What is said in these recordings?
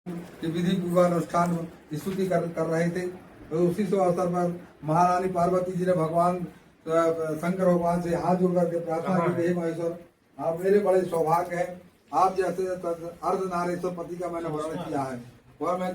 कि विधि पूर्वक अनुष्ठान स्तुति कर रहे थे। तो उसी से अवसर पर महारानी पार्वती जी ने भगवान शंकर भगवान से हाथ जोड़ करके प्रार्थना की, हे महेश्वर आप मेरे बड़े सौभाग्य है, आप जैसे अर्धनारीश्वर पति का मैंने वर्णन किया है, वह मैं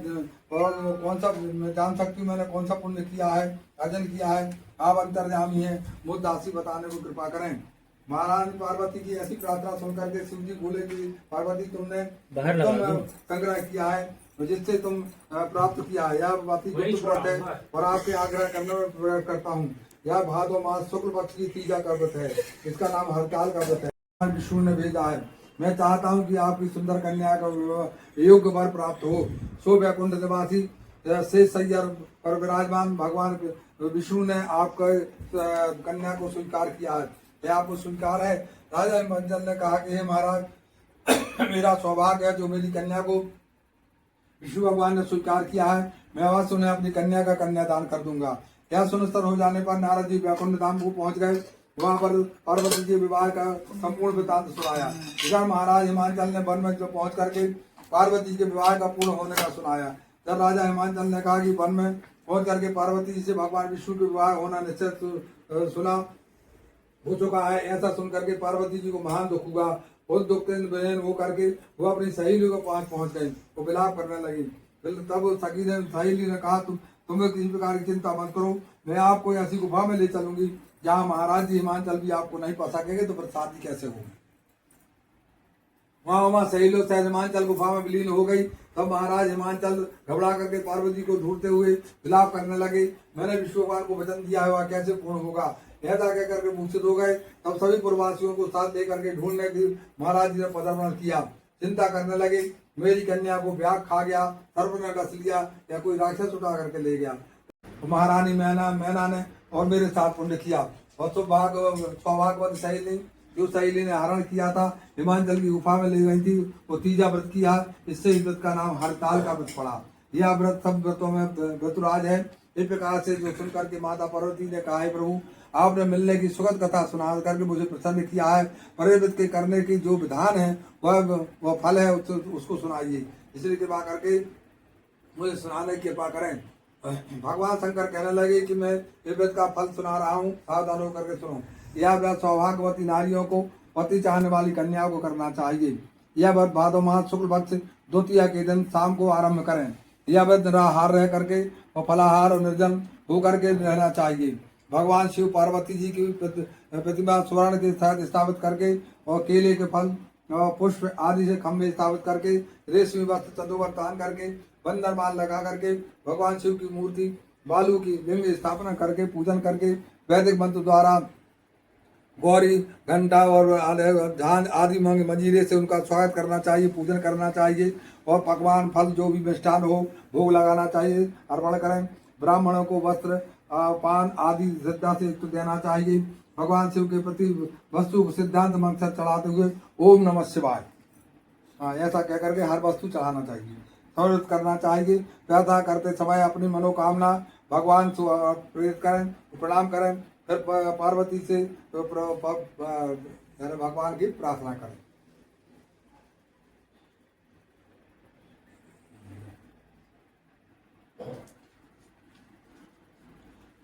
कौन सा मैं जान सकती हूँ मैंने कौन सा पुण्य किया है, अर्जन किया है। आप अंतर्यामी हैं, मुझ दासी बताने को कृपा करें। महारानी पार्वती की ऐसी प्रार्थना सुनकर के शिव जी बोले कि पार्वती तुमने संग्रह किया है जिससे तुम प्राप्त किया है, यह बाती गुप्त है और आपके आग्रह करने में प्रयोग करता हूँ। यह भादो मास शुक्ल पक्ष की तीजा का व्रत है, इसका नाम हड़ताल का व्रत है, विष्णु ने भेजा है। मैं चाहता हूँ कि आपकी सुंदर कन्या का योग्य वर प्राप्त हो। सो वैकुंठ निवासी से सैयर पर विराजमान भगवान विष्णु ने आपका कन्या को स्वीकार किया है, यह आपको स्वीकार है। राजा मंजल ने कहा कि हे महाराज मेरा सौभाग्य है जो मेरी कन्या को विष्णु भगवान ने स्वीकार किया है, मैं अवश्य उन्हें अपनी कन्या का कन्यादान कर दूंगा। यह सुनिश्चित हो जाने पर नारद जी वैकुंठ धाम को पहुंच गए, वहां पर पार्वती जी विवाह का संपूर्ण वृत्तांत सुनाया। इधर महाराज हिमाचल ने वन में पहुंच करके पार्वती के विवाह का पूर्ण होने का सुनाया। जब राजा हिमाचल ने कहा कि वन में पहुंच करके पार्वती जी से भगवान विष्णु के विवाह होना निश्चित सुना हो चुका है, ऐसा सुन करके पार्वती जी को महान दुख हुआ। उस दुख के बहन वो करके वो अपनी सहेलियों के पास पहुंच गई, वो विलाप करने लगी। तब सहेली ने कहा तुम्हें किसी प्रकार की चिंता मत करो, मैं आपको ऐसी गुफा में ले चलूंगी जहाँ महाराज जी हिमाचल भी आपको नहीं पा सकेंगे, तो फिर शादी कैसे होगी। वहां सहेलियों से हिमाचल गुफा में विलीन हो गई। तब महाराज हिमाचल घबरा करके पार्वती को ढूंढते हुए विलाप करने लगे, मैंने विष्णु भगवान को वचन दिया है वह कैसे पूर्ण होगा, ऐसा कह करके मूर्छित हो गए। तब सभी प्रवासियों को साथ लेकर के ढूंढने की महाराज जी ने पदार्पण किया। चिंता करने लगे, मेरी कन्या को व्याघ्र खा गया, सर्प ने डस लिया या कोई राक्षस उठा करके ले गया। महारानी मैना ने और मेरे साथ पुण्य किया। और सौभाग्यवत सहेली जो सहेली ने हरण किया था हिमाचल की गुफा में ले गई थी, वो तीजा व्रत किया, इससे इस व्रत का नाम हड़ताल का व्रत पड़ा। यह व्रत सब व्रतों में व्रतराज है। इस प्रकार से जो सुनकर के माता पार्वती ने कहा है प्रभु आपने मिलने की सुखद कथा सुना करके मुझे प्रसन्न किया है, परिवृत के करने की जो विधान है वह फल है उसको सुनाइए, इसलिए कृपा करके मुझे सुनाने की कृपा करें। भगवान शंकर कहने लगे कि मैं इस व्रत का फल सुना रहा हूँ, सावधान होकर के सुनो। यह व्रत सौभाग्यवती नारियों को पति चाहने वाली कन्याओं को करना चाहिए। यह व्रत भादो मास शुक्ल पक्ष द्वितीया के दिन शाम को आरंभ करें। यह व्रत निराहार रह करके और फलाहार और निर्जन होकर के रहना चाहिए। भगवान शिव पार्वती जी की प्रतिमा स्वर्ण के साथ स्थापित करके और केले के फल और पुष्प आदि से खम्भे स्थापित करके रेशमी वस्त्र चंदोवर तान करके बंदर माल लगा करके भगवान शिव की मूर्ति बालू की लिंग स्थापना करके पूजन करके वैदिक मंत्र द्वारा गौरी घंटा और धान आदि मंजीरे से उनका स्वागत करना चाहिए, पूजन करना चाहिए और पकवान फल जो भी मिष्ठान हो भोग लगाना चाहिए, अर्पण करें। ब्राह्मणों को वस्त्र पान आदि श्रद्धा से युक्त देना चाहिए। भगवान शिव के प्रति वस्तु को सिद्धांत मंत्र से चढ़ाते हुए ओम नमः शिवाय ऐसा कह करके हर वस्तु चढ़ाना चाहिए, समर्पित करना चाहिए। प्रार्थना करते समय अपनी मनोकामना भगवान से प्रेरित करें, प्रणाम करें, फिर पार्वती से भगवान की प्रार्थना करें।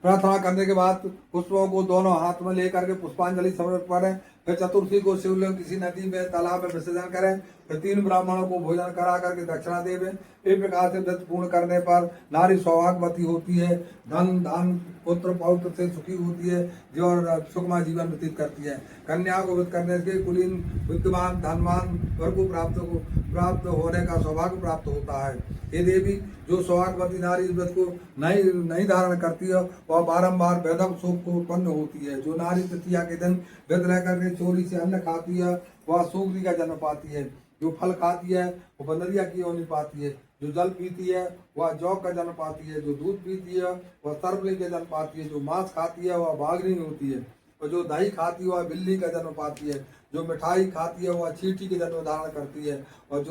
प्रार्थना करने के बाद पुष्पों को दोनों हाथ में लेकर के पुष्पांजलि समर्पित करें। फिर चतुर्थी को शिवलिंग किसी नदी में तालाब में विसर्जन करें। फिर 3 ब्राह्मणों को भोजन करा करके दक्षिणा देवें। इस प्रकार से व्रत पूर्ण करने पर नारी सौभाग्यवती होती है, धन धान पुत्र पौत्र से सुखी होती है और सुखमय जीवन व्यतीत करती है। कन्या को व्रत करने से कुलीन विद्यमान धनवान वर को प्राप्त होने का सौभाग्य प्राप्त होता है। ये देवी जो सौभाग्यवती नारी इस व्रत को नहीं धारण करती है वह बारंबार वैधव शोक को उत्पन्न होती है। जो नारी तृतीया के दिन व्रत रह करके चोरी से अन्न खाती है वह सूगरी का जन्म पाती है। जो फल खाती है वो बंदरिया की योनि पाती है। जो जल पीती है वह जौक का जन्म पाती है। जो दूध पीती है वह सर्पली का जन्म पाती है। जो मांस खाती है वह बाघनी होती है और जो दही खाती है वह बिल्ली का जन्म पाती है। जो मिठाई खाती है वह चींटी के जन्म धारण करती है और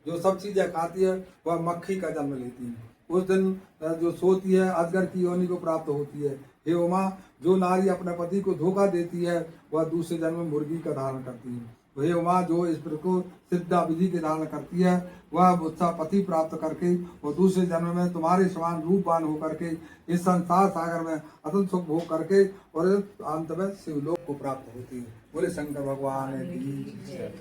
जो सब चीजें खाती है वह मक्खी का जन्म लेती है। उस दिन जो सोती है अजगर की योनि को प्राप्त होती है। हे उमा, जो नारी अपने पति को धोखा देती है वह दूसरे जन्म में मुर्गी का धारण करती है। वही उमा जो इस प्रकार को सिद्धा विधि के धारण करती है, वह मुझसा पति प्राप्त करके और दूसरे जन्म में तुम्हारे समान रूपवान होकर के इस संसार सागर में अतंत सुख भोग करके और अंत में शिवलोक को प्राप्त होती है। बोले शंकर भगवान की जय।